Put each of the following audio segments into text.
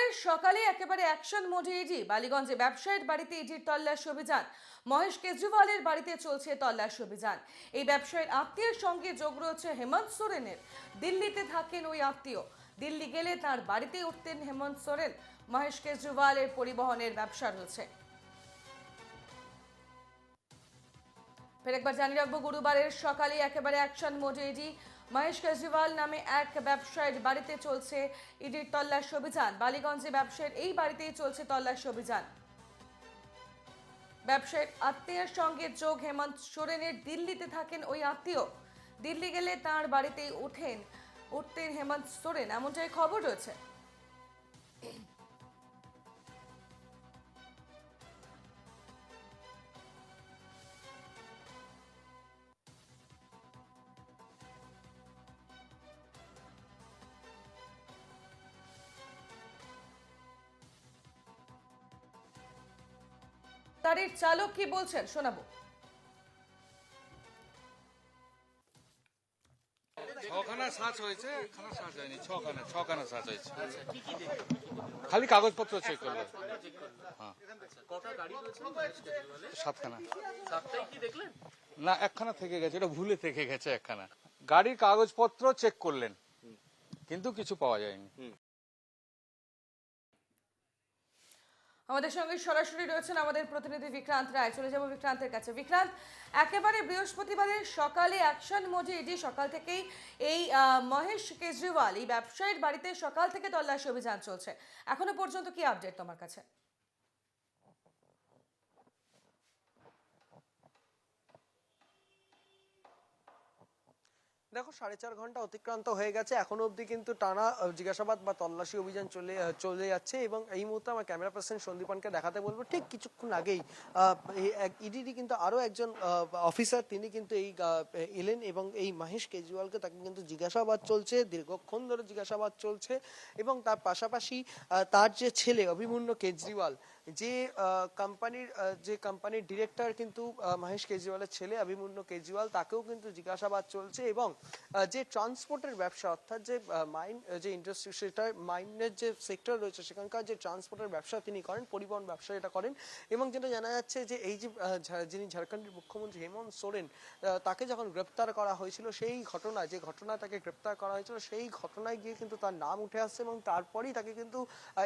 রবিবারের সকালে একেবারে অ্যাকশন মোডে ইডি। বালিগঞ্জে ব্যবসায়ীর বাড়িতে ইডির তল্লাশি অভিযান। মহেশ কেজরিওয়ালের বাড়িতে চলছে তল্লাশি অভিযান। এই ব্যবসায়ীর আত্মীয়ের সঙ্গে যোগ রয়েছে হেমন্ত সোরেনের। দিল্লিতে থাকেন ওই আত্মীয়। দিল্লি গেলে তার বাড়িতে উঠতেন হেমন্ত সোরেন। মহেশ কেজরিওয়ালের পরিবহনের ব্যবসা রয়েছে। ফের একবার জানিয়ে রাখবো, গুরুবারের সকালে একেবারে অ্যাকশন মোডে ইডি। মহেশ কেজরিওয়াল নামে এক ব্যবসায়ীর বাড়িতে চলছে ইডির তল্লাশি অভিযান। বালিগঞ্জে ব্যবসায়ীর এই বাড়িতেই চলছে তল্লাশি অভিযান। ব্যবসায়ীর আত্মীয়ের সঙ্গে যোগ হেমন্ত সোরেনের। দিল্লিতে থাকেন ওই আত্মীয়। দিল্লি গেলে তার বাড়িতেই উঠতেন হেমন্ত সোরেন, এমনটাই খবর রয়েছে। গাড়ির চালক কি বলছেন শোনাবো। ছখানা সার্চ হয়েছে, একখানা সার্চ হয়নি। ছখানা সার্চ হয়েছে। খালি কাগজপত্র চেক করবে। হ্যাঁ, সাতখানা। না, একখানা থেকে গেছে, এটা ভুলে থেকে গেছে একখানা। গাড়ির কাগজপত্র চেক করলেন, কিন্তু কিছু পাওয়া যায়নি। আমাদের সঙ্গে সরাসরি রয়েছেন আমাদের প্রতিনিধি বিক্রান্ত রায়। চলে যাব বিক্রান্তের কাছে। বিক্রান্ত, একেবারে বৃহস্পতিবারের সকালে অ্যাকশন মোডে ইডি। সকাল থেকেই এই মহেশ কেজরিওয়াল এই ব্যবসায়ীর বাড়িতে সকাল থেকে তল্লাশি অভিযান চলছে। এখনো পর্যন্ত কি আপডেট তোমার কাছে? দেখো, 4.5 ঘন্টা অতিক্রান্ত হয়ে গেছে, এখনো অবধি কিন্তু টানা জিজ্ঞাসাবাদ বা তল্লাশি অভিযান চলে যাচ্ছে। এবং এই মুহূর্তে আমার ক্যামেরা পার্সন সন্দীপনকে দেখাতে বলবো, ঠিক কিছুক্ষণ আগেই ইডিডি কিন্তু আরো একজন অফিসার, তিনি কিন্তু এই এলেন এবং এই মহেশ কেজরিওয়ালকে তাকে কিন্তু জিজ্ঞাসাবাদ চলছে, দীর্ঘক্ষণ ধরে জিজ্ঞাসাবাদ চলছে। এবং তার পাশাপাশি তার যে ছেলে অভিমন্যু কেজরিওয়াল, যে কোম্পানির ডিরেক্টর কিন্তু মহেশ কেজরিওয়ালের ছেলে অভিমন্যু কেজরিওয়াল, তাকেও কিন্তু জিজ্ঞাসাবাদ চলছে। এবং যে ট্রান্সপোর্টের ব্যবসা, অর্থাৎ যে মাইন যে ইন্ডাস্ট্রি, সেটা মাইনের যে সেক্টর রয়েছে, সেখানকার যে ট্রান্সপোর্টের ব্যবসা তিনি করেন, পরিবহন ব্যবসা এটা করেন। এবং যেটা জানা যাচ্ছে যে এই যে যিনি ঝাড়খণ্ডের মুখ্যমন্ত্রী হেমন্ত সোরেন, তাকে যখন গ্রেপ্তার করা হয়েছিল, সেই ঘটনা যে ঘটনায় তাকে গ্রেপ্তার করা হয়েছিল, সেই ঘটনায় গিয়ে কিন্তু তার নাম উঠে আসছে। এবং তারপরেই তাকে কিন্তু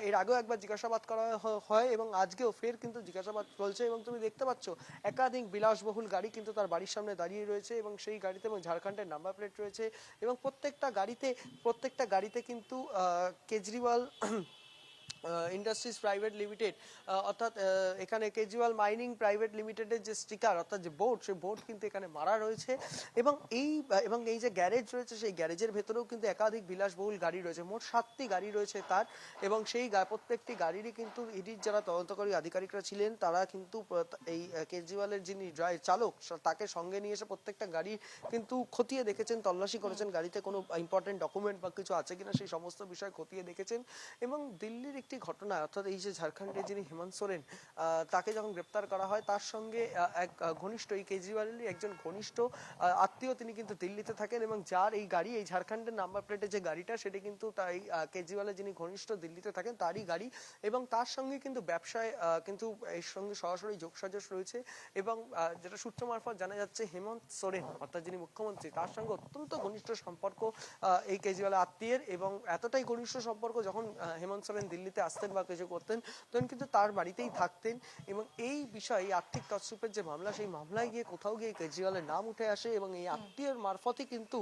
এর আগেও একবার জিজ্ঞাসাবাদ করা হয় এবং আজকেও ফের কিন্তু জিজ্ঞাসাবাদ চলছে। এবং তুমি দেখতে পাচ্ছ একাধিক বিলাসবহুল গাড়ি কিন্তু তার বাড়ির সামনে দাঁড়িয়ে রয়েছে এবং সেই গাড়িতে এবং ঝাড়খণ্ডের নাম্বার প্লেট রয়েছে। এবং প্রত্যেকটা গাড়িতে কিন্তু কেজরিওয়াল ইন্ডাস্ট্রিজ প্রাইভেট লিমিটেড, অর্থাৎ এখানে কেজরিওয়াল মাইনিং প্রাইভেট লিমিটেডের যে স্টিকার, অর্থাৎ যে বোর্ড, সেই বোর্ড কিন্তু এখানে মারা রয়েছে। এবং এই যে গ্যারেজ রয়েছে, সেই গ্যারেজের ভেতরেও কিন্তু একাধিক বিলাসবহুল গাড়ি রয়েছে। মোট 7টি গাড়ি রয়েছে তার। এবং সেই প্রত্যেকটি গাড়িরই কিন্তু ইডির যারা তদন্তকারী আধিকারিকরা ছিলেন, তারা কিন্তু এই কেজরিওয়ালের যিনি চালক, তাকে সঙ্গে নিয়ে এসে প্রত্যেকটা গাড়ি কিন্তু খতিয়ে দেখেছেন, তল্লাশি করেছেন, গাড়িতে কোনো ইম্পর্টেন্ট ডকুমেন্ট বা কিছু আছে কিনা সেই সমস্ত বিষয় খতিয়ে দেখেছেন। এবং দিল্লির একটি ঘটনা, অর্থাৎ এই যে ঝাড়খণ্ডের যিনি হেমন্ত সোরেন, তাকে যখন গ্রেপ্তার করা হয়, তার সঙ্গে এক ঘনিষ্ঠ, এই কেজরিওয়ালেরই একজন ঘনিষ্ঠ আত্মীয়, তিনি কিন্তু দিল্লিতে থাকেন। এবং যার এই গাড়ি, এই ঝাড়খণ্ডের নাম্বার প্লেটের যে গাড়িটা, সেটা কিন্তু তাই কেজরিওয়ালের যিনি ঘনিষ্ঠ দিল্লিতে থাকেন তারই গাড়ি। এবং তার সঙ্গে কিন্তু ব্যবসায় কিন্তু এর সঙ্গে সরাসরি যোগসাজশ রয়েছে। এবং যেটা সূত্র মারফত জানা যাচ্ছে, হেমন্ত সোরেন অর্থাৎ যিনি মুখ্যমন্ত্রী, তার সঙ্গে অত্যন্ত ঘনিষ্ঠ সম্পর্ক এই কেজরিওয়ালের আত্মীয়ের। এবং এতটাই ঘনিষ্ঠ সম্পর্ক, যখন হেমন্ত সোরেন দিল্লিতে আসতেন বা কিছু করতেন, তখন কিন্তু তার বাড়িতেই থাকতেন। এবং এই বিষয়ে আর্থিক তছরূপের যে মামলা, সেই মামলায় গিয়ে কোথাও গিয়ে কেজরিওয়ালের নাম উঠে আসে। এবং এই আত্মীয়ের মারফতই কিন্তু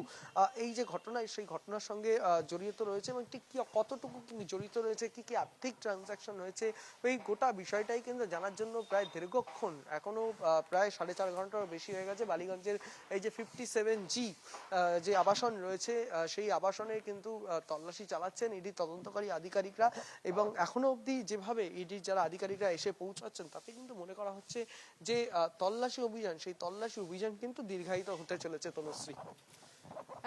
এই যে ঘটনা, সেই ঘটনার সঙ্গে জড়িত রয়েছে। এবং ঠিক কতটুকু জড়িত রয়েছে, কি কি আর্থিক ট্রানজাকশন রয়েছে, এই গোটা বিষয়টাই কিন্তু জানার জন্য প্রায় দীর্ঘক্ষণ, এখনো প্রায় 4.5 ঘন্টারও বেশি হয়ে গেছে, বালিগঞ্জের এই যে 57G যে আবাসন রয়েছে, সেই আবাসনে কিন্তু তল্লাশি চালাচ্ছেন ইডি তদন্তকারী আধিকারিকরা। এবং এখনো অবধি যেভাবে ইডির যারা আধিকারিকরা এসে পৌঁছাচ্ছেন, তাতে কিন্তু মনে করা হচ্ছে যে তল্লাশি অভিযান, সেই তল্লাশি অভিযান কিন্তু দীর্ঘায়িত হতে চলেছে। তনুশ্রী,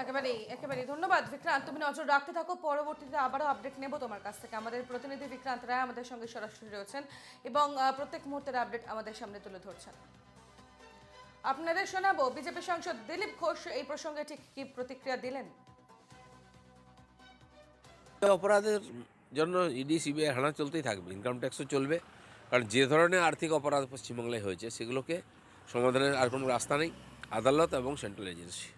একেবারেই ধন্যবাদ বিক্রান্ত। তুমি নজর রাখতে থাকো, পরবর্তীতে আবারও আপডেট নেব তোমার কাছ থেকে। আমাদের প্রতিনিধি বিক্রান্ত রায় আমাদের সঙ্গে সরাসরি রয়েছেন এবং প্রত্যেক মুহূর্তের আপডেট আমাদের সামনে তুলে ধরছেন। আপনাদের শোনাবো, বিজেপি সাংসদ দিলীপ ঘোষ এই প্রসঙ্গে ঠিক কি প্রতিক্রিয়া দিলেন। অপরাধের জন্য ইডি সিবিআই হানা চলতেই থাকবে, ইনকাম ট্যাক্সও চলবে। কারণ যে ধরনের আর্থিক অপরাধ পশ্চিমবাংলায় হয়েছে সেগুলোকে সমাধানের আর কোনো রাস্তা নেই, আদালত এবং সেন্ট্রাল এজেন্সি।